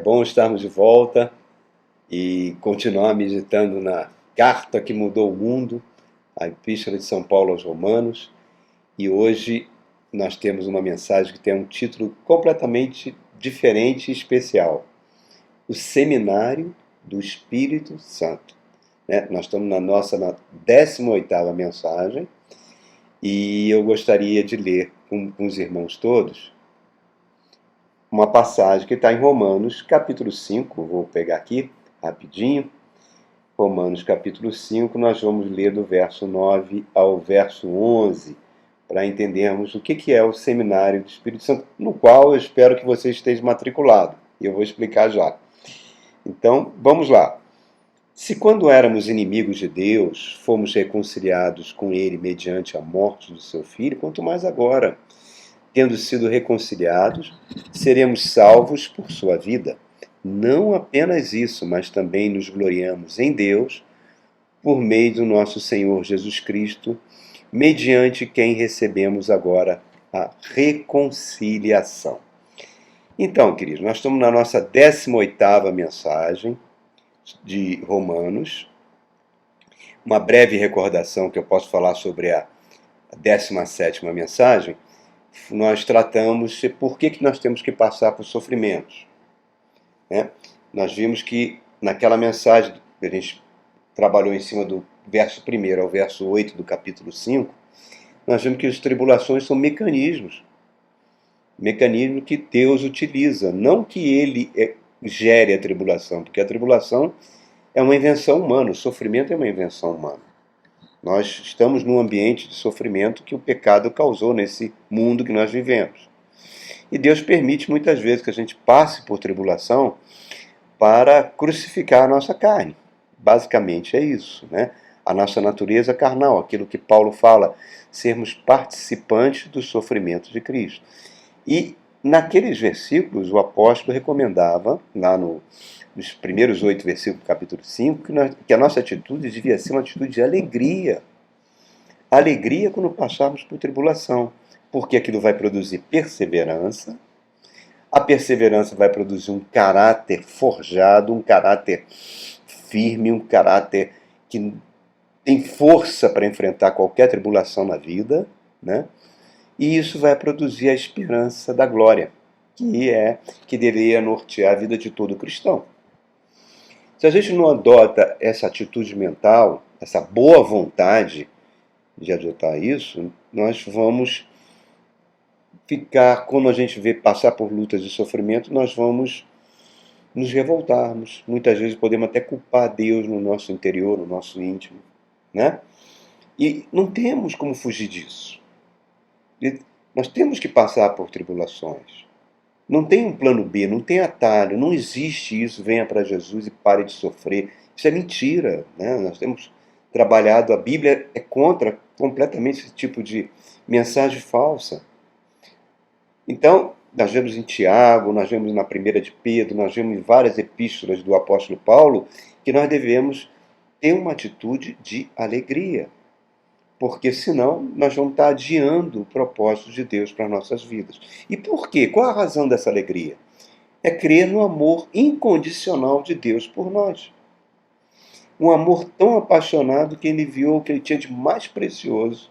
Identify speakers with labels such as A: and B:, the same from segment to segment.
A: bom estarmos de volta e continuar meditando na carta que mudou o mundo, a Epístola de São Paulo aos Romanos. E hoje nós temos uma mensagem que tem um título completamente diferente e especial: O Seminário do Espírito Santo. Nós estamos na nossa 18ª mensagem e eu gostaria de ler com os irmãos todos uma passagem que está em Romanos, capítulo 5, vou pegar aqui rapidinho. Romanos, capítulo 5, nós vamos ler do verso 9 ao verso 11, para entendermos o que é o Seminário do Espírito Santo, no qual eu espero que você esteja matriculado, e eu vou explicar já. Então, vamos lá. Se quando éramos inimigos de Deus, fomos reconciliados com Ele mediante a morte do seu Filho, quanto mais agora, tendo sido reconciliados, seremos salvos por sua vida. Não apenas isso, mas também nos gloriamos em Deus, por meio do nosso Senhor Jesus Cristo, mediante quem recebemos agora a reconciliação. Então, queridos, nós estamos na nossa 18ª mensagem de Romanos. Uma breve recordação que eu posso falar sobre a 17ª mensagem. Nós tratamos por que nós temos que passar por sofrimentos. Nós vimos que naquela mensagem que a gente trabalhou em cima do verso 1 ao verso 8 do capítulo 5, nós vimos que as tribulações são mecanismos que Deus utiliza, não que Ele gere a tribulação, porque a tribulação é uma invenção humana, o sofrimento é uma invenção humana. Nós estamos num ambiente de sofrimento que o pecado causou nesse mundo que nós vivemos. E Deus permite muitas vezes que a gente passe por tribulação para crucificar a nossa carne. Basicamente é isso, A nossa natureza carnal, aquilo que Paulo fala, sermos participantes do sofrimento de Cristo. E naqueles versículos o apóstolo recomendava, lá nos primeiros 8 versículos do capítulo 5, que a nossa atitude devia ser uma atitude de alegria. Alegria quando passarmos por tribulação, porque aquilo vai produzir perseverança. A perseverança vai produzir um caráter forjado, um caráter firme, um caráter que tem força para enfrentar qualquer tribulação na vida, E isso vai produzir a esperança da glória, que deveria nortear a vida de todo cristão. Se a gente não adota essa atitude mental, essa boa vontade de adotar isso, nós vamos ficar, quando a gente vê passar por lutas de sofrimento, nós vamos nos revoltarmos. Muitas vezes podemos até culpar Deus no nosso interior, no nosso íntimo, E não temos como fugir disso. Nós temos que passar por tribulações. Não tem um plano B, não tem atalho, não existe isso, venha para Jesus e pare de sofrer. Isso é mentira. Nós temos trabalhado, a Bíblia é contra completamente esse tipo de mensagem falsa. Então, nós vemos em Tiago, nós vemos na primeira de Pedro, nós vemos em várias epístolas do apóstolo Paulo, que nós devemos ter uma atitude de alegria. Porque senão nós vamos estar adiando o propósito de Deus para as nossas vidas. E por quê? Qual a razão dessa alegria? É crer no amor incondicional de Deus por nós. Um amor tão apaixonado que Ele enviou o que Ele tinha de mais precioso,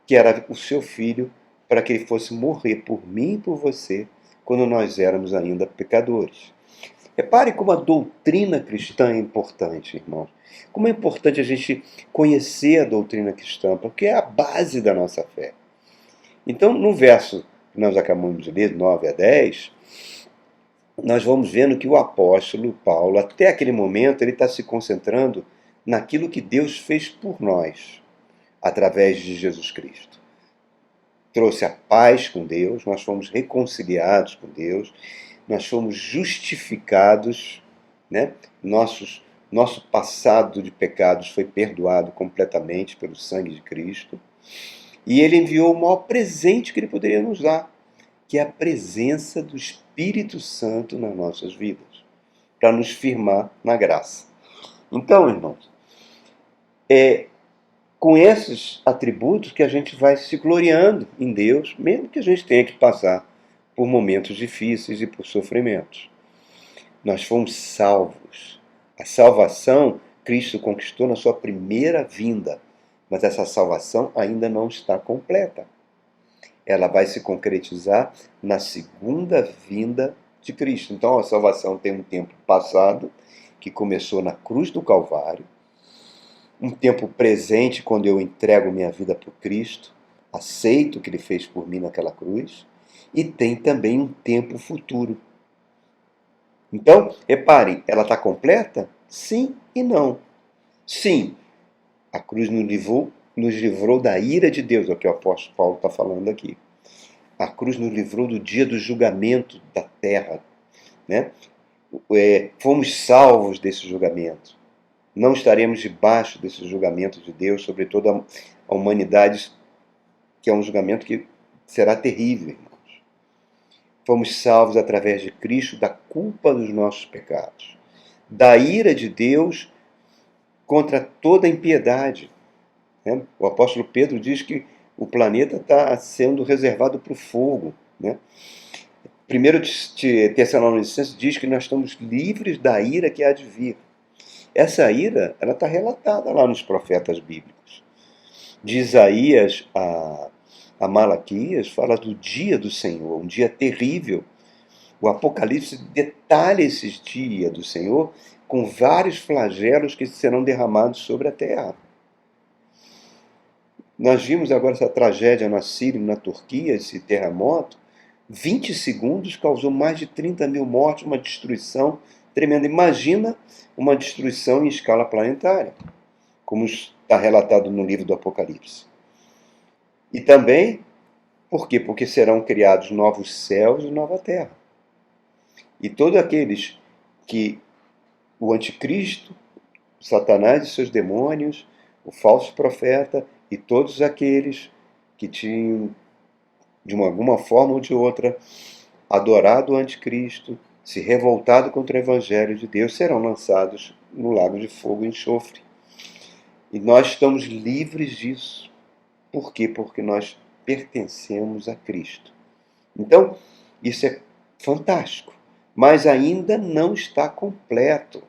A: que era o seu Filho, para que Ele fosse morrer por mim e por você, quando nós éramos ainda pecadores. Repare como a doutrina cristã é importante, irmãos. Como é importante a gente conhecer a doutrina cristã, porque é a base da nossa fé. Então, no verso que nós acabamos de ler, 9 a 10, nós vamos vendo que o apóstolo Paulo, até aquele momento, ele está se concentrando naquilo que Deus fez por nós, através de Jesus Cristo. Trouxe a paz com Deus, nós fomos reconciliados com Deus, nós fomos justificados, Nosso passado de pecados foi perdoado completamente pelo sangue de Cristo. E Ele enviou o maior presente que Ele poderia nos dar, que é a presença do Espírito Santo nas nossas vidas, para nos firmar na graça. Então, irmãos, é com esses atributos que a gente vai se gloriando em Deus, mesmo que a gente tenha que passar por momentos difíceis e por sofrimentos. Nós fomos salvos. A salvação Cristo conquistou na sua primeira vinda, mas essa salvação ainda não está completa. Ela vai se concretizar na segunda vinda de Cristo. Então a salvação tem um tempo passado, que começou na cruz do Calvário, um tempo presente quando eu entrego minha vida para o Cristo, aceito o que Ele fez por mim naquela cruz, e tem também um tempo futuro. Então, reparem, ela está completa? Sim e não. Sim, a cruz nos livrou da ira de Deus, é o que o apóstolo Paulo está falando aqui. A cruz nos livrou do dia do julgamento da terra, né? Fomos salvos desse julgamento. Não estaremos debaixo desse julgamento de Deus sobre toda a humanidade, que é um julgamento que será terrível, irmãos. Fomos salvos através de Cristo da culpa dos nossos pecados, da ira de Deus contra toda a impiedade. Né? O apóstolo Pedro diz que o planeta está sendo reservado para o fogo. Né? 1 Tessalonicenses diz que nós estamos livres da ira que há de vir. Essa ira está relatada lá nos profetas bíblicos. De Isaías a Malaquias fala do dia do Senhor, um dia terrível. O Apocalipse detalha esses dias do Senhor com vários flagelos que serão derramados sobre a terra. Nós vimos agora essa tragédia na Síria e na Turquia, esse terremoto. 20 segundos causou mais de 30 mil mortes, uma destruição tremenda. Imagina uma destruição em escala planetária, como está relatado no livro do Apocalipse. E também, por quê? Porque serão criados novos céus e nova terra. E todos aqueles que o anticristo, Satanás e seus demônios, o falso profeta e todos aqueles que tinham, de alguma forma ou de outra, adorado o anticristo, se revoltado contra o evangelho de Deus, serão lançados no lago de fogo e enxofre. E nós estamos livres disso. Por quê? Porque nós pertencemos a Cristo. Então, isso é fantástico, mas ainda não está completo.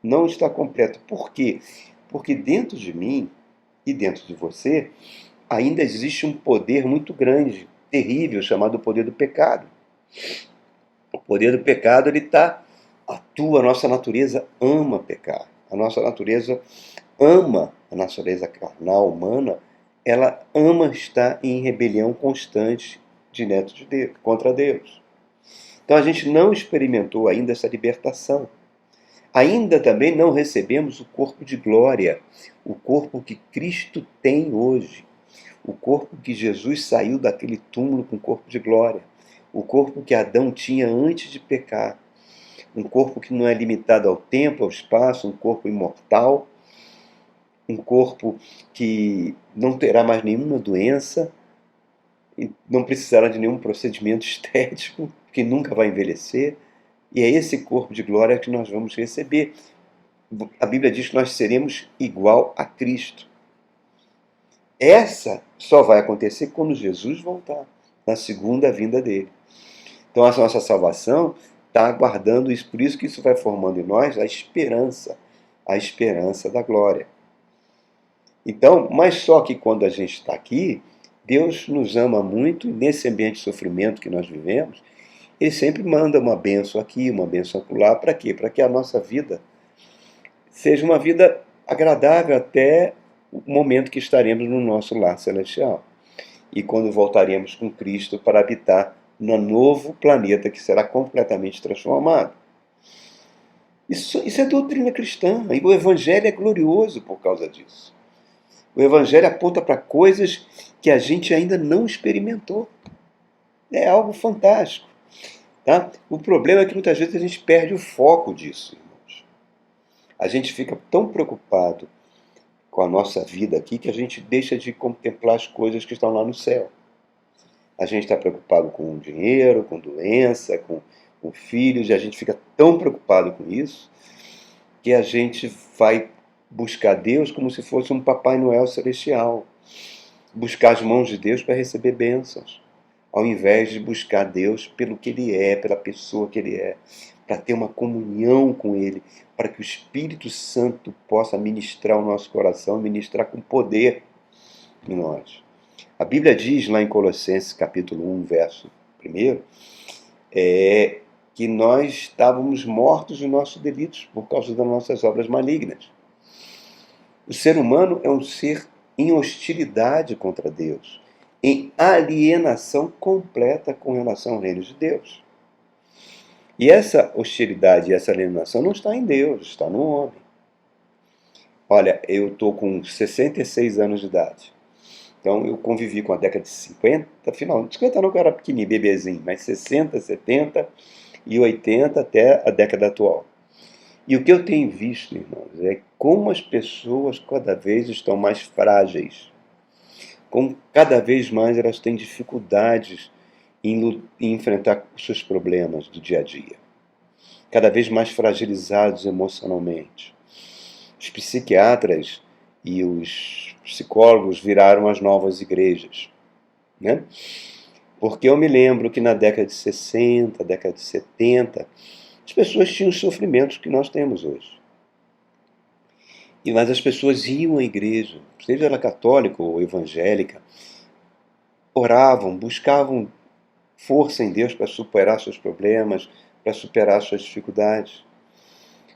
A: Não está completo. Por quê? Porque dentro de mim e dentro de você ainda existe um poder muito grande, terrível, chamado poder do pecado. O poder do pecado, ele atua, a nossa natureza ama pecar. A nossa natureza ama, a natureza carnal, humana, ela ama estar em rebelião constante diante de Deus, contra Deus. Então a gente não experimentou ainda essa libertação. Ainda também não recebemos o corpo de glória, o corpo que Cristo tem hoje, o corpo que Jesus saiu daquele túmulo com corpo de glória, o corpo que Adão tinha antes de pecar, um corpo que não é limitado ao tempo, ao espaço, um corpo imortal, um corpo que não terá mais nenhuma doença, e não precisará de nenhum procedimento estético, que nunca vai envelhecer. E é esse corpo de glória que nós vamos receber. A Bíblia diz que nós seremos igual a Cristo. Essa só vai acontecer quando Jesus voltar, na segunda vinda dele. Então a nossa salvação está aguardando isso, por isso que isso vai formando em nós a esperança da glória. Então, mas só que quando a gente está aqui, Deus nos ama muito, e nesse ambiente de sofrimento que nós vivemos, Ele sempre manda uma bênção aqui, uma bênção acolá. Para quê? Para que a nossa vida seja uma vida agradável até o momento que estaremos no nosso lar celestial. E quando voltaremos com Cristo para habitar no novo planeta que será completamente transformado. Isso é doutrina cristã, e o Evangelho é glorioso por causa disso. O Evangelho aponta para coisas que a gente ainda não experimentou. É algo fantástico. Tá? O problema é que muitas vezes a gente perde o foco disso, irmãos. A gente fica tão preocupado com a nossa vida aqui que a gente deixa de contemplar as coisas que estão lá no céu. A gente está preocupado com o dinheiro, com doença, com filhos, e a gente fica tão preocupado com isso que a gente vai buscar Deus como se fosse um Papai Noel celestial. Buscar as mãos de Deus para receber bênçãos, ao invés de buscar Deus pelo que Ele é, pela pessoa que Ele é. para ter uma comunhão com Ele, para que o Espírito Santo possa ministrar o nosso coração, ministrar com poder em nós. A Bíblia diz lá em Colossenses capítulo 1, verso 1, que nós estávamos mortos nos nossos delitos por causa das nossas obras malignas. O ser humano é um ser em hostilidade contra Deus, em alienação completa com relação ao reino de Deus. E essa hostilidade e essa alienação não está em Deus, está no homem. Olha, eu estou com 66 anos de idade. Então eu convivi com a década de 50, final, 50 não, que eu era pequenininho, bebezinho, mas 60, 70 e 80 até a década atual. E o que eu tenho visto, irmãos, é como as pessoas cada vez estão mais frágeis, como cada vez mais elas têm dificuldades em enfrentar os seus problemas do dia a dia, cada vez mais fragilizados emocionalmente. Os psiquiatras e os psicólogos viraram as novas igrejas, né? Porque eu me lembro que na década de 60, década de 70, as pessoas tinham os sofrimentos que nós temos hoje. Mas as pessoas iam à igreja, seja ela católica ou evangélica, oravam, buscavam força em Deus para superar seus problemas, para superar suas dificuldades.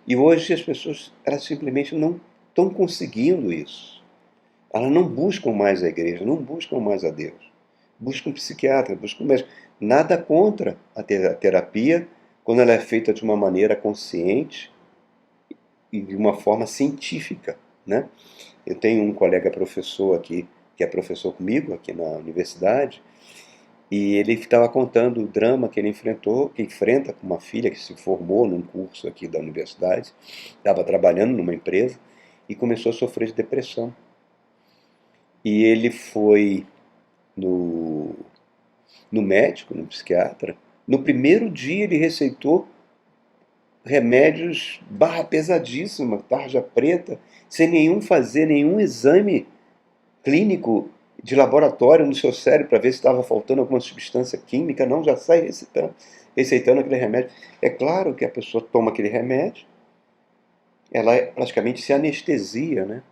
A: E hoje as pessoas, elas simplesmente não estão conseguindo isso. Elas não buscam mais a igreja, não buscam mais a Deus. Buscam um psiquiatra, buscam um médico. Nada contra a terapia quando ela é feita de uma maneira consciente e de uma forma científica, né? Eu tenho um colega professor aqui, que é professor comigo aqui na universidade, e ele estava contando o drama que ele enfrentou, que enfrenta com uma filha que se formou num curso aqui da universidade, estava trabalhando numa empresa e começou a sofrer de depressão. E ele foi no médico, no psiquiatra. No primeiro dia ele receitou remédios barra pesadíssima, tarja preta, sem fazer nenhum exame clínico de laboratório no seu cérebro para ver se estava faltando alguma substância química. Não, já sai receitando aquele remédio. É claro que a pessoa toma aquele remédio, ela praticamente se anestesia, né?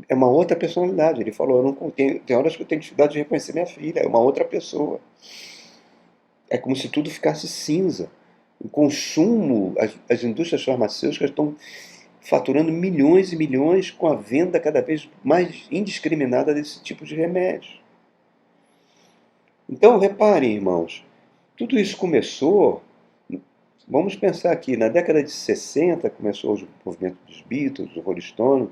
A: É uma outra personalidade. Ele falou, eu não tenho, tem horas que eu tenho dificuldade de reconhecer minha filha, é uma outra pessoa. É como se tudo ficasse cinza. O consumo, as indústrias farmacêuticas estão faturando milhões e milhões com a venda cada vez mais indiscriminada desse tipo de remédio. Então, reparem, irmãos, tudo isso começou, vamos pensar aqui, na década de 60 começou o movimento dos Beatles, do Rolling Stone.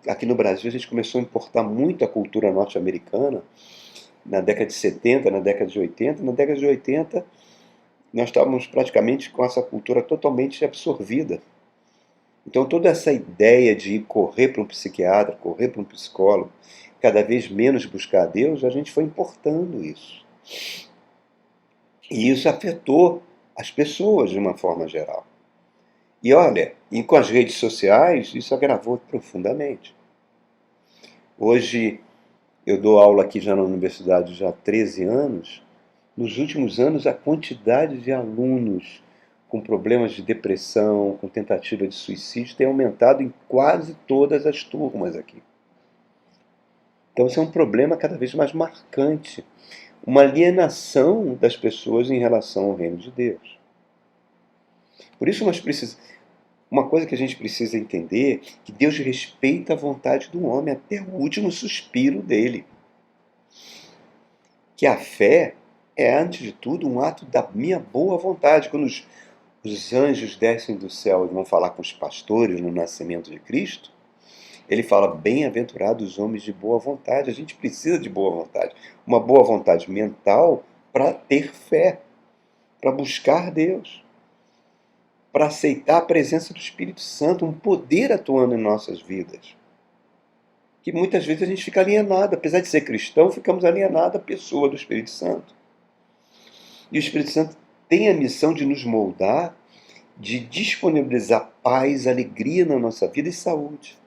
A: Aqui no Brasil a gente começou a importar muito a cultura norte-americana, na década de 70, na década de 80. Na década de 80 nós estávamos praticamente com essa cultura totalmente absorvida. Então toda essa ideia de correr para um psiquiatra, correr para um psicólogo, cada vez menos buscar a Deus, a gente foi importando isso. E isso afetou as pessoas de uma forma geral. E olha, e com as redes sociais, isso agravou profundamente. Hoje eu dou aula aqui já na universidade já há 13 anos. Nos últimos anos, a quantidade de alunos com problemas de depressão, com tentativa de suicídio, tem aumentado em quase todas as turmas aqui. Então, isso é um problema cada vez mais marcante. Uma alienação das pessoas em relação ao reino de Deus. Por isso, uma coisa que a gente precisa entender, que Deus respeita a vontade do homem até o último suspiro dele. Que a fé é, antes de tudo, um ato da minha boa vontade. Quando os anjos descem do céu e vão falar com os pastores no nascimento de Cristo, ele fala, bem-aventurados os homens de boa vontade. A gente precisa de boa vontade. Uma boa vontade mental para ter fé, para buscar Deus, para aceitar a presença do Espírito Santo, um poder atuando em nossas vidas. Que muitas vezes a gente fica alienado, apesar de ser cristão, ficamos alienados à pessoa do Espírito Santo. E o Espírito Santo tem a missão de nos moldar, de disponibilizar paz, alegria na nossa vida e saúde.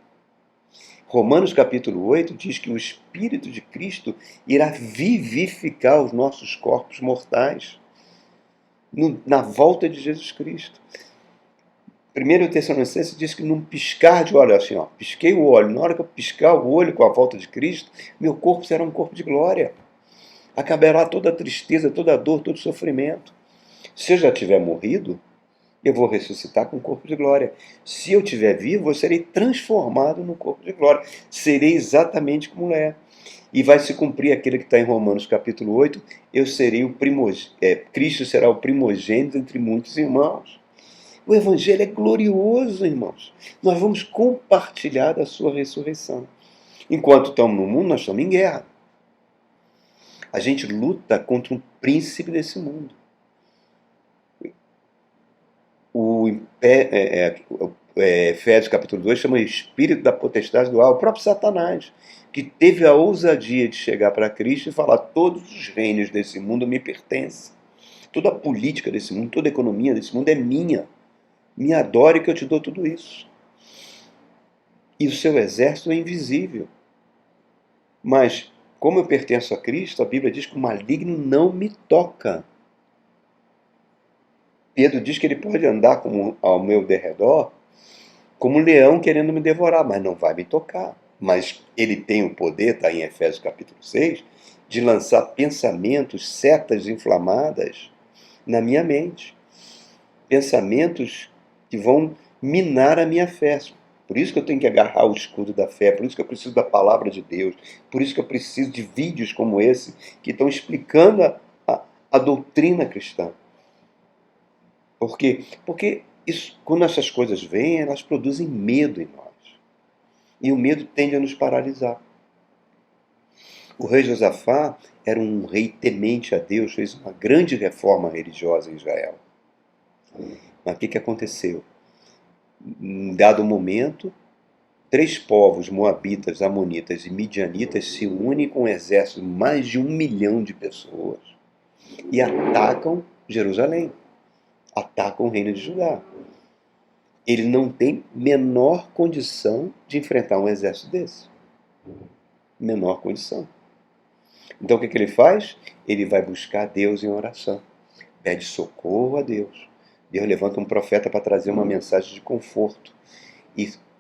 A: Romanos capítulo 8 diz que o Espírito de Cristo irá vivificar os nossos corpos mortais. na volta de Jesus Cristo. 1 Tessalonicenses diz que num piscar de olho, assim, ó, pisquei o olho, na hora que eu piscar o olho com a volta de Cristo, meu corpo será um corpo de glória. Acabará toda a tristeza, toda a dor, todo o sofrimento. Se eu já tiver morrido, eu vou ressuscitar com um corpo de glória. Se eu estiver vivo, eu serei transformado no corpo de glória. Serei exatamente como é. E vai se cumprir aquilo que está em Romanos capítulo 8, eu serei o Cristo será o primogênito entre muitos irmãos. O Evangelho é glorioso, irmãos. Nós vamos compartilhar da sua ressurreição. Enquanto estamos no mundo, nós estamos em guerra. A gente luta contra um príncipe desse mundo. Efésios capítulo 2 chama de espírito da potestade do ar, o próprio Satanás, que teve a ousadia de chegar para Cristo e falar: todos os reinos desse mundo me pertencem. Toda a política desse mundo, toda a economia desse mundo é minha. Me adore que eu te dou tudo isso. E o seu exército é invisível. Mas, como eu pertenço a Cristo, a Bíblia diz que o maligno não me toca. Pedro diz que ele pode andar ao meu derredor como um leão querendo me devorar, mas não vai me tocar. Mas ele tem o poder, está em Efésios capítulo 6, de lançar pensamentos, setas inflamadas na minha mente. Pensamentos que vão minar a minha fé. Por isso que eu tenho que agarrar o escudo da fé, por isso que eu preciso da palavra de Deus, por isso que eu preciso de vídeos como esse, que estão explicando a doutrina cristã. Por quê? Porque quando essas coisas vêm, elas produzem medo em nós. E o medo tende a nos paralisar. O rei Josafá era um rei temente a Deus, fez uma grande reforma religiosa em Israel. Mas o que aconteceu? Em dado momento, 3 povos, moabitas, amonitas e midianitas, se unem com um exército de mais de 1 milhão de pessoas e atacam Jerusalém, atacam o reino de Judá. Ele não tem menor condição de enfrentar um exército desse. Menor condição. Então o que ele faz? Ele vai buscar Deus em oração. Pede socorro a Deus. Deus levanta um profeta para trazer uma mensagem de conforto.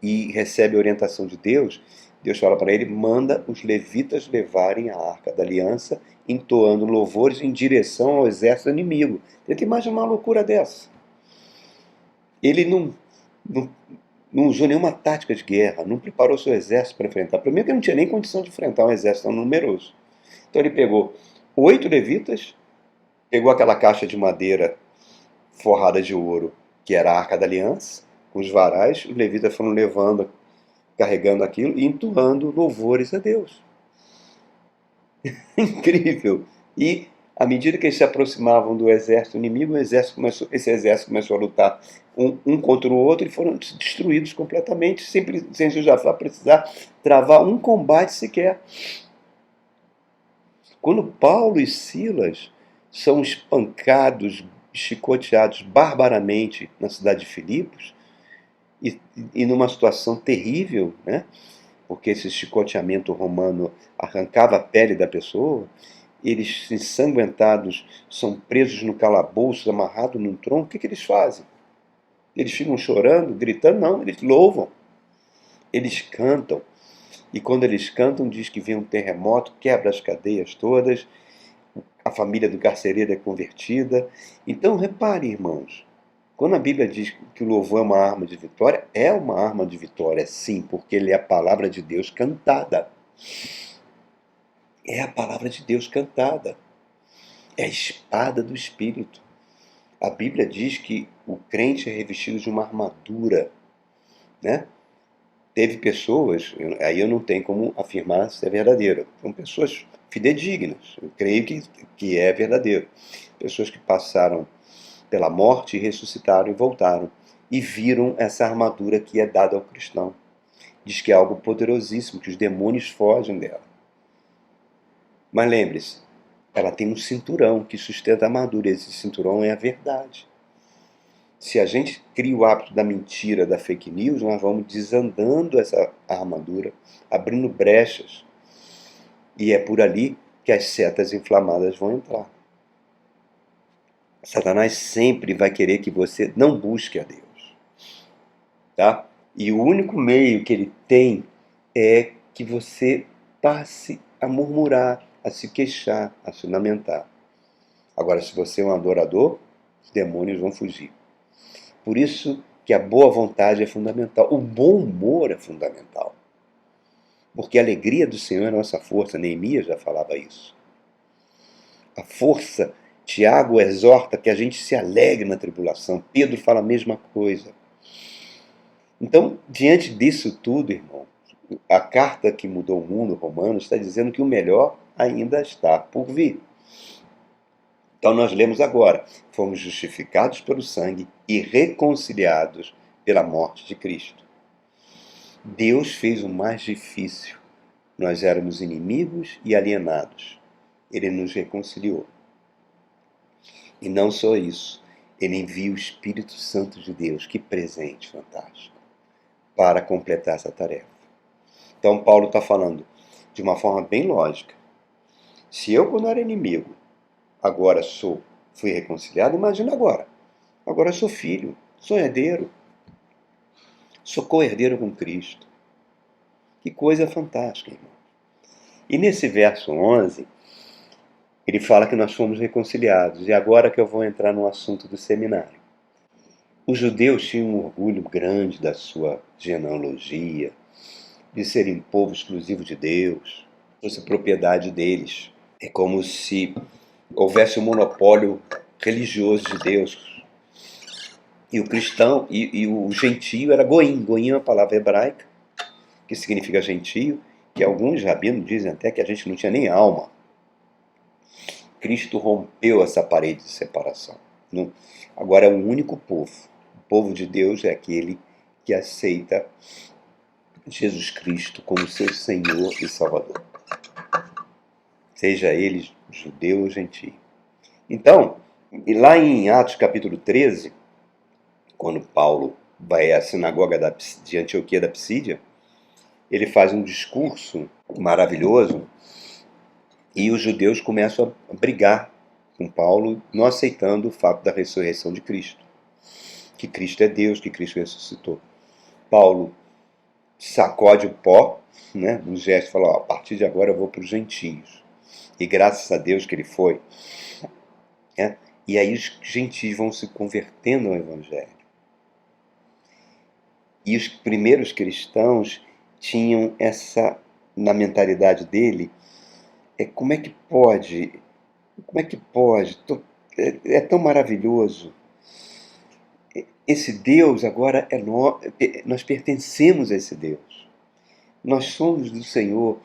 A: E recebe a orientação de Deus. Deus fala para ele: manda os levitas levarem a arca da aliança, entoando louvores em direção ao exército inimigo. Tenta imaginar uma loucura dessa. Ele não usou nenhuma tática de guerra, não preparou seu exército para enfrentar. Primeiro que ele não tinha nem condição de enfrentar um exército tão numeroso. Então ele pegou 8 levitas, pegou aquela caixa de madeira forrada de ouro, que era a Arca da Aliança, com os varais, os levitas foram levando, carregando aquilo e entoando louvores a Deus. Incrível! E à medida que eles se aproximavam do exército inimigo, esse exército começou a lutar um contra o outro e foram destruídos completamente, sem Josafá precisar travar um combate sequer. Quando Paulo e Silas são espancados, chicoteados barbaramente na cidade de Filipos, e numa situação terrível, né? Porque esse chicoteamento romano arrancava a pele da pessoa, eles ensanguentados são presos no calabouço, amarrados num tronco. O que eles fazem? Eles ficam chorando, gritando? Não, eles louvam, eles cantam. E quando eles cantam, diz que vem um terremoto, quebra as cadeias todas, a família do carcereiro é convertida. Então repare, irmãos, quando a Bíblia diz que o louvor é uma arma de vitória, é uma arma de vitória, sim, porque ele é a palavra de Deus cantada. É a palavra de Deus cantada. É a espada do Espírito. A Bíblia diz que o crente é revestido de uma armadura, né? Teve pessoas, aí eu não tenho como afirmar se é verdadeiro, são pessoas fidedignas, eu creio que é verdadeiro. Pessoas que passaram pela morte e ressuscitaram e voltaram e viram essa armadura que é dada ao cristão. Diz que é algo poderosíssimo, que os demônios fogem dela. Mas lembre-se, ela tem um cinturão que sustenta a armadura, e esse cinturão é a verdade. Se a gente cria o hábito da mentira, da fake news, nós vamos desandando essa armadura, abrindo brechas. E é por ali que as setas inflamadas vão entrar. Satanás sempre vai querer que você não busque a Deus, tá? E o único meio que ele tem é que você passe a murmurar, a se queixar, a se lamentar. Agora, se você é um adorador, os demônios vão fugir. Por isso que a boa vontade é fundamental. O bom humor é fundamental. Porque a alegria do Senhor é a nossa força. Neemias já falava isso. A força, Tiago exorta que a gente se alegre na tribulação. Pedro fala a mesma coisa. Então, diante disso tudo, irmão, a carta que mudou o mundo, Romanos, está dizendo que o melhor ainda está por vir. Então nós lemos agora: fomos justificados pelo sangue e reconciliados pela morte de Cristo. Deus fez o mais difícil. Nós éramos inimigos e alienados. Ele nos reconciliou. E não só isso, ele envia o Espírito Santo de Deus, que presente fantástico, para completar essa tarefa. Então Paulo está falando de uma forma bem lógica. Se eu, quando era inimigo, agora fui reconciliado, imagina agora. Agora sou filho, sou herdeiro, sou co-herdeiro com Cristo. Que coisa fantástica, irmão. E nesse verso 11, ele fala que nós fomos reconciliados. E agora que eu vou entrar no assunto do seminário. Os judeus tinham um orgulho grande da sua genealogia, de serem povo exclusivo de Deus, fosse propriedade deles. É como se houvesse um monopólio religioso de Deus. E o cristão, e o gentio era goim. Goim é uma palavra hebraica, que significa gentio, que alguns rabinos dizem até que a gente não tinha nem alma. Cristo rompeu essa parede de separação. Agora é um único povo. O povo de Deus é aquele que aceita Jesus Cristo como seu Senhor e Salvador. Seja ele judeu ou gentio. Então, e lá em Atos capítulo 13, quando Paulo vai à sinagoga de Antioquia da Psídia, ele faz um discurso maravilhoso e os judeus começam a brigar com Paulo, não aceitando o fato da ressurreição de Cristo. Que Cristo é Deus, que Cristo ressuscitou. Paulo sacode o pó, né, no gesto, fala: a partir de agora eu vou para os gentios. E graças a Deus que ele foi. Né? E aí os gentios vão se convertendo ao Evangelho. E os primeiros cristãos tinham essa, na mentalidade dele, como é que pode? Como é que pode? É tão maravilhoso. Esse Deus agora é nós pertencemos a esse Deus. Nós somos do Senhor.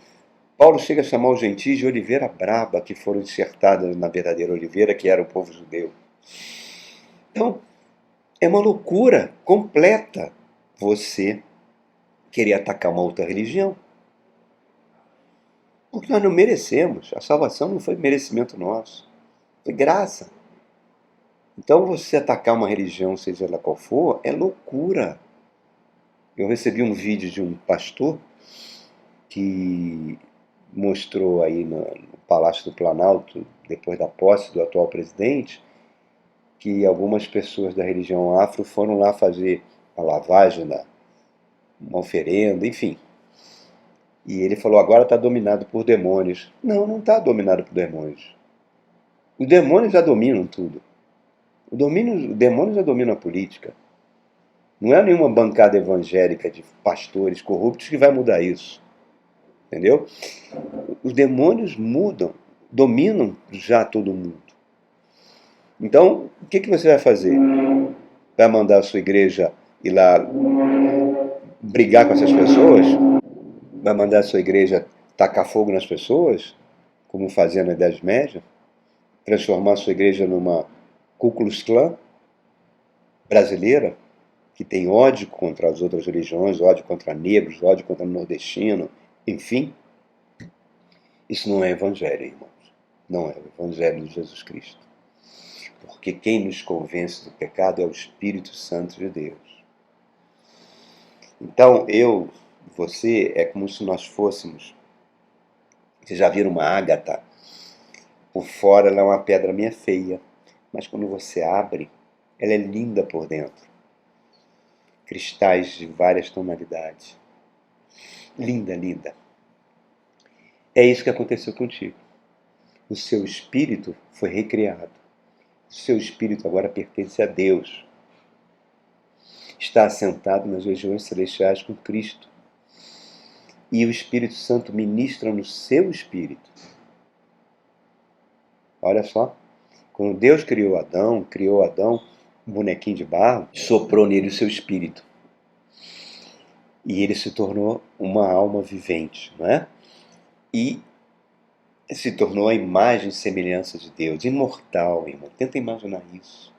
A: Paulo chega a chamar os gentios de oliveira braba, que foram enxertadas na verdadeira oliveira, que era o povo judeu. Então, é uma loucura completa você querer atacar uma outra religião. Porque nós não merecemos. A salvação não foi merecimento nosso. Foi graça. Então você atacar uma religião, seja ela qual for, é loucura. Eu recebi um vídeo de um pastor que mostrou aí no Palácio do Planalto, depois da posse do atual presidente, que algumas pessoas da religião afro foram lá fazer a lavagem, uma oferenda, enfim. E ele falou: agora está dominado por demônios. Não, não está dominado por demônios. Os demônios já dominam tudo. O demônio já domina a política. Não é nenhuma bancada evangélica de pastores corruptos que vai mudar isso. Entendeu? Os demônios dominam já todo mundo. Então, o que você vai fazer? Vai mandar a sua igreja ir lá brigar com essas pessoas? Vai mandar a sua igreja tacar fogo nas pessoas? Como fazia na Idade Média? Transformar a sua igreja numa Ku Klux Klan brasileira, que tem ódio contra as outras religiões, ódio contra negros, ódio contra nordestino, enfim. Isso não é evangelho, irmãos. Não é o evangelho de Jesus Cristo. Porque quem nos convence do pecado é o Espírito Santo de Deus. Então, você, é como se nós fôssemos... Vocês já viram uma ágata? Por fora ela é uma pedra meio feia, mas quando você abre, ela é linda por dentro. Cristais de várias tonalidades. Linda, linda. É isso que aconteceu contigo. O seu espírito foi recriado. O seu espírito agora pertence a Deus. Está assentado nas regiões celestiais com Cristo. E o Espírito Santo ministra no seu espírito. Olha só. Quando Deus criou Adão, um bonequinho de barro, soprou nele o seu espírito. E ele se tornou uma alma vivente, não é? E se tornou a imagem e semelhança de Deus, imortal, irmão. Tenta imaginar isso.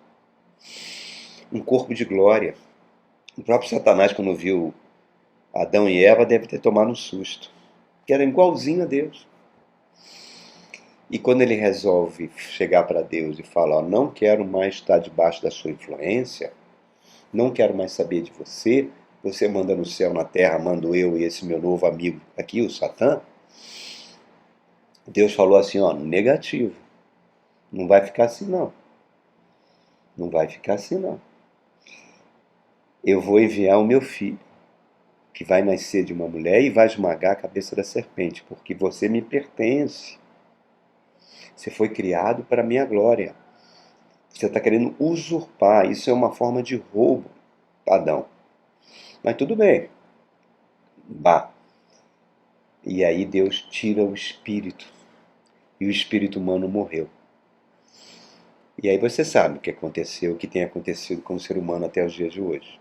A: Um corpo de glória. O próprio Satanás, quando viu Adão e Eva, deve ter tomado um susto, que era igualzinho a Deus. E quando ele resolve chegar para Deus e falar, não quero mais estar debaixo da sua influência, não quero mais saber de você, você manda no céu, na terra, mando eu e esse meu novo amigo aqui, o Satã. Deus falou assim, negativo. Não vai ficar assim não. Não vai ficar assim não. Eu vou enviar o meu filho, que vai nascer de uma mulher e vai esmagar a cabeça da serpente, porque você me pertence. Você foi criado para a minha glória. Você está querendo usurpar. Isso é uma forma de roubo, Adão. Mas tudo bem. Bah. E aí Deus tira o espírito. E o espírito humano morreu. E aí você sabe o que aconteceu, o que tem acontecido com o ser humano até os dias de hoje.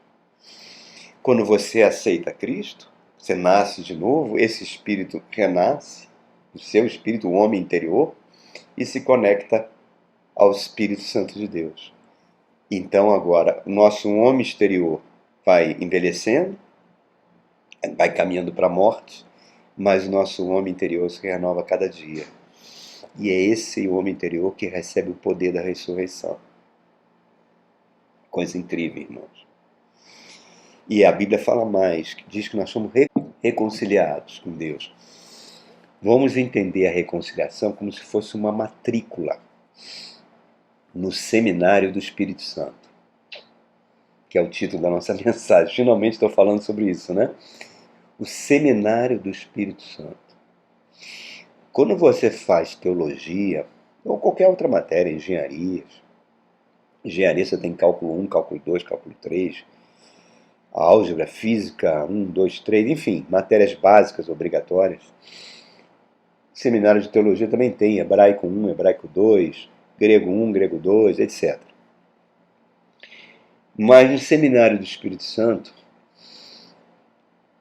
A: Quando você aceita Cristo, você nasce de novo, esse espírito renasce, o seu espírito, o homem interior, e se conecta ao Espírito Santo de Deus. Então agora, o nosso homem exterior vai envelhecendo, vai caminhando para a morte, mas o nosso homem interior se renova a cada dia. E é esse homem interior que recebe o poder da ressurreição. Coisa incrível, irmãos. E a Bíblia fala mais, que diz que nós somos reconciliados com Deus. Vamos entender a reconciliação como se fosse uma matrícula no Seminário do Espírito Santo, que é o título da nossa mensagem. Finalmente estou falando sobre isso, né? O Seminário do Espírito Santo. Quando você faz teologia, ou qualquer outra matéria, engenharia você tem cálculo 1, cálculo 2, cálculo 3, álgebra, física 1, 2, 3, enfim, matérias básicas obrigatórias. Seminário de teologia também tem hebraico 1, hebraico 2, grego 1, grego 2, etc. Mas no Seminário do Espírito Santo,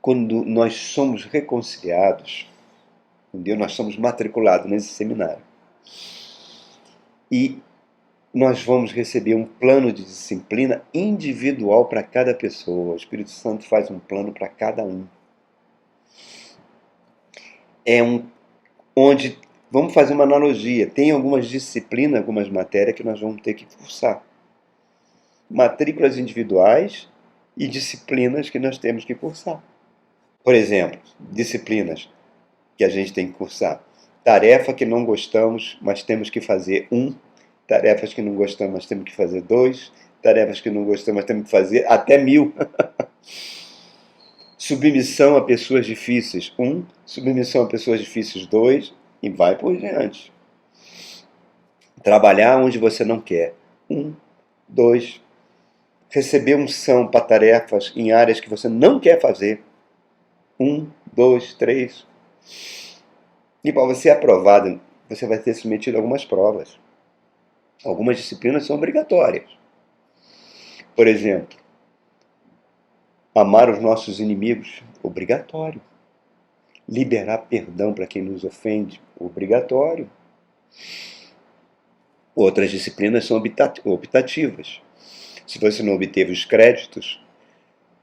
A: quando nós somos reconciliados com Deus, nós somos matriculados nesse seminário. E nós vamos receber um plano de disciplina individual para cada pessoa. O Espírito Santo faz um plano para cada um. Onde, vamos fazer uma analogia, tem algumas disciplinas, algumas matérias que nós vamos ter que cursar. Matrículas individuais e disciplinas que nós temos que cursar. Por exemplo, disciplinas que a gente tem que cursar. Tarefa que não gostamos, mas temos que fazer 1. Tarefas que não gostamos, mas temos que fazer 2. Tarefas que não gostamos, mas temos que fazer até 1000. Submissão a pessoas difíceis, 1. Submissão a pessoas difíceis, 2. E vai por diante. Trabalhar onde você não quer, 1, 2. Receber unção para tarefas em áreas que você não quer fazer, 1, 2, 3. E para você ser aprovado, você vai ter submetido a algumas provas. Algumas disciplinas são obrigatórias. Por exemplo, amar os nossos inimigos, obrigatório. Liberar perdão para quem nos ofende, obrigatório. Outras disciplinas são optativas. Se você não obteve os créditos,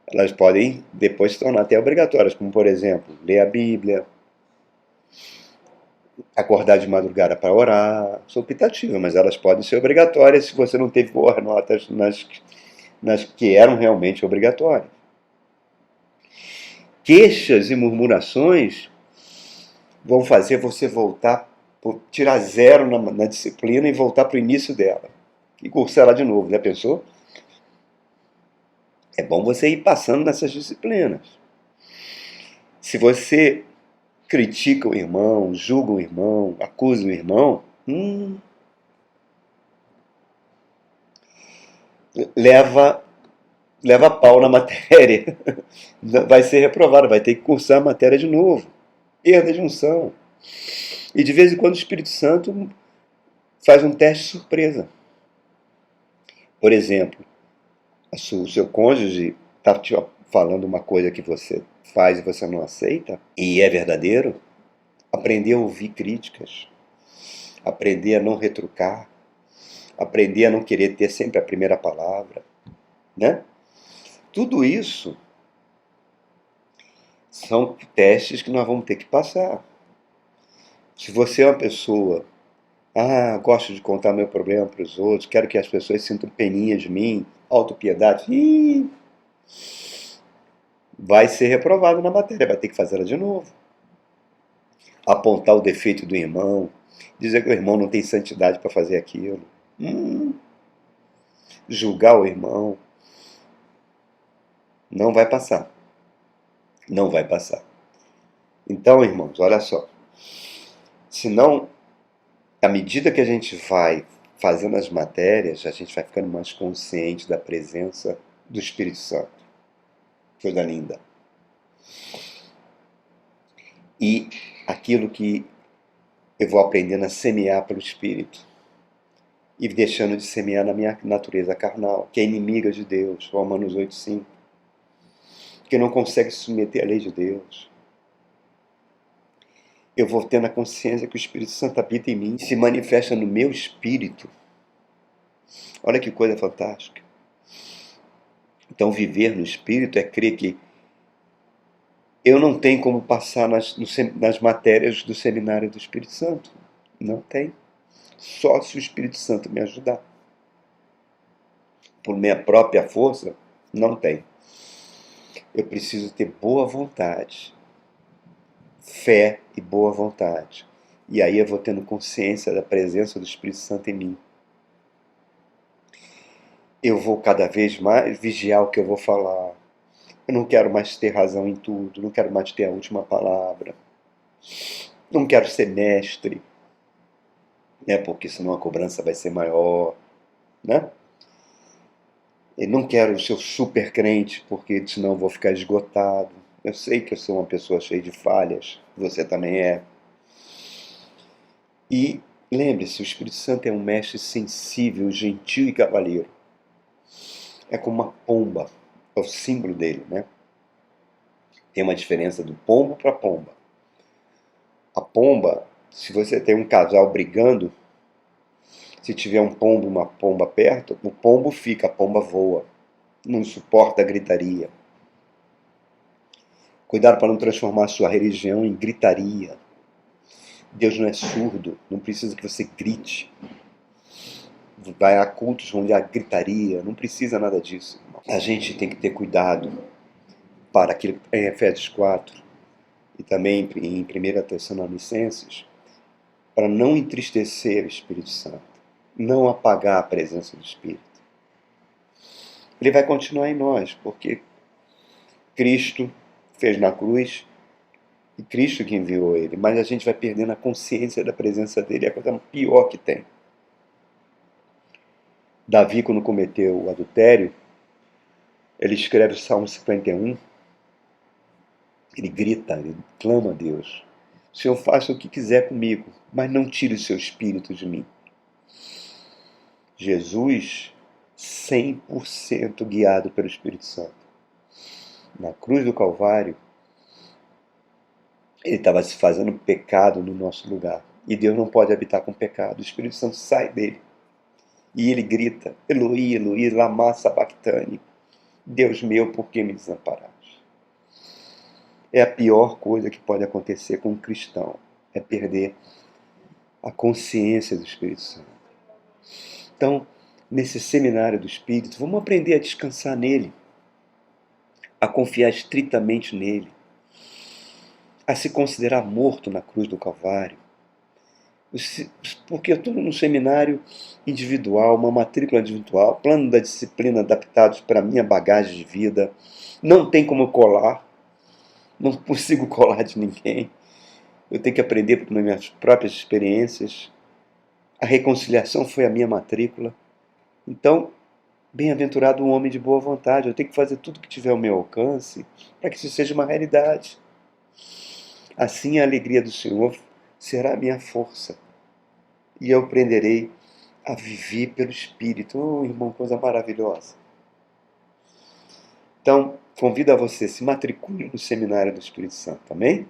A: elas podem depois se tornar até obrigatórias, como por exemplo, ler a Bíblia, acordar de madrugada para orar, são optativas, mas elas podem ser obrigatórias se você não teve boas notas nas que eram realmente obrigatórias. Queixas e murmurações vão fazer você voltar, tirar 0 na disciplina e voltar para o início dela. e cursar ela de novo, já pensou? É bom você ir passando nessas disciplinas. Se você critica o irmão, julga o irmão, acusa o irmão, leva pau na matéria. Vai ser reprovado, vai ter que cursar a matéria de novo. Erro da junção. E de vez em quando o Espírito Santo faz um teste surpresa. Por exemplo, o seu cônjuge está te falando uma coisa que você faz e você não aceita, e é verdadeiro, aprender a ouvir críticas, aprender a não retrucar, aprender a não querer ter sempre a primeira palavra, né? Tudo isso são testes que nós vamos ter que passar. Se você é uma pessoa, gosto de contar meu problema para os outros, quero que as pessoas sintam peninha de mim, autopiedade, vai ser reprovado na matéria, vai ter que fazer ela de novo. Apontar o defeito do irmão, dizer que o irmão não tem santidade para fazer aquilo, julgar o irmão, não vai passar. Não vai passar. Então, irmãos, olha só. Senão, à medida que a gente vai fazendo as matérias, a gente vai ficando mais consciente da presença do Espírito Santo. Coisa linda. E aquilo que eu vou aprendendo a semear pelo Espírito. E deixando de semear na minha natureza carnal, que é inimiga de Deus, Romanos 8,5. Que não consegue se submeter à lei de Deus. Eu vou tendo a consciência que o Espírito Santo habita em mim, se manifesta no meu espírito. Olha que coisa fantástica. Então, viver no Espírito é crer que eu não tenho como passar nas matérias do seminário do Espírito Santo. Não tem. Só se o Espírito Santo me ajudar. Por minha própria força, não tem. Eu preciso ter boa vontade, fé e boa vontade. E aí eu vou tendo consciência da presença do Espírito Santo em mim. Eu vou cada vez mais vigiar o que eu vou falar. Eu não quero mais ter razão em tudo, não quero mais ter a última palavra. Não quero ser mestre, né? Porque senão a cobrança vai ser maior, né? Eu não quero ser super crente, porque senão eu vou ficar esgotado. Eu sei que eu sou uma pessoa cheia de falhas, você também é. E lembre-se, o Espírito Santo é um mestre sensível, gentil e cavalheiro. É como uma pomba, é o símbolo dele, né? Tem uma diferença do pombo para pomba. A pomba, se você tem um casal brigando, se tiver um pombo e uma pomba perto, o pombo fica, a pomba voa. Não suporta a gritaria. Cuidado para não transformar a sua religião em gritaria. Deus não é surdo, não precisa que você grite. Vai a cultos onde há gritaria, não precisa nada disso. A gente tem que ter cuidado para aquilo em Efésios 4 e também em 1 Tessalonicenses, para não entristecer o Espírito Santo, não apagar a presença do Espírito. Ele vai continuar em nós, porque Cristo fez na cruz e Cristo que enviou ele, mas a gente vai perdendo a consciência da presença dele, é a coisa pior que tem. Davi, quando cometeu o adultério, ele escreve o Salmo 51, ele grita, ele clama a Deus: Senhor, faça o que quiser comigo, mas não tire o seu espírito de mim. Jesus, 100% guiado pelo Espírito Santo. Na cruz do Calvário, ele estava se fazendo pecado no nosso lugar. E Deus não pode habitar com pecado. O Espírito Santo sai dele. E ele grita: Eloi, Eloi, lama sabachthani. Deus meu, por que me desamparaste? É a pior coisa que pode acontecer com um cristão. É perder a consciência do Espírito Santo. Então, nesse seminário do Espírito, vamos aprender a descansar nele, a confiar estritamente nele, a se considerar morto na cruz do Calvário, Porque eu estou num seminário individual, uma matrícula individual, plano da disciplina adaptados para a minha bagagem de vida. Não tem como colar, não consigo colar de ninguém. Eu tenho que aprender por minhas próprias experiências. A reconciliação foi a minha matrícula. Então, bem-aventurado um homem de boa vontade. Eu tenho que fazer tudo que tiver ao meu alcance para que isso seja uma realidade. Assim a alegria do Senhor será a minha força. E eu aprenderei a viver pelo Espírito. Oh, irmão, coisa maravilhosa. Então, convido a você, se matricule no Seminário do Espírito Santo, amém?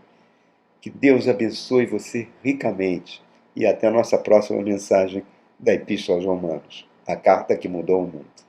A: Que Deus abençoe você ricamente. E até a nossa próxima mensagem da Epístola aos Romanos, a carta que mudou o mundo.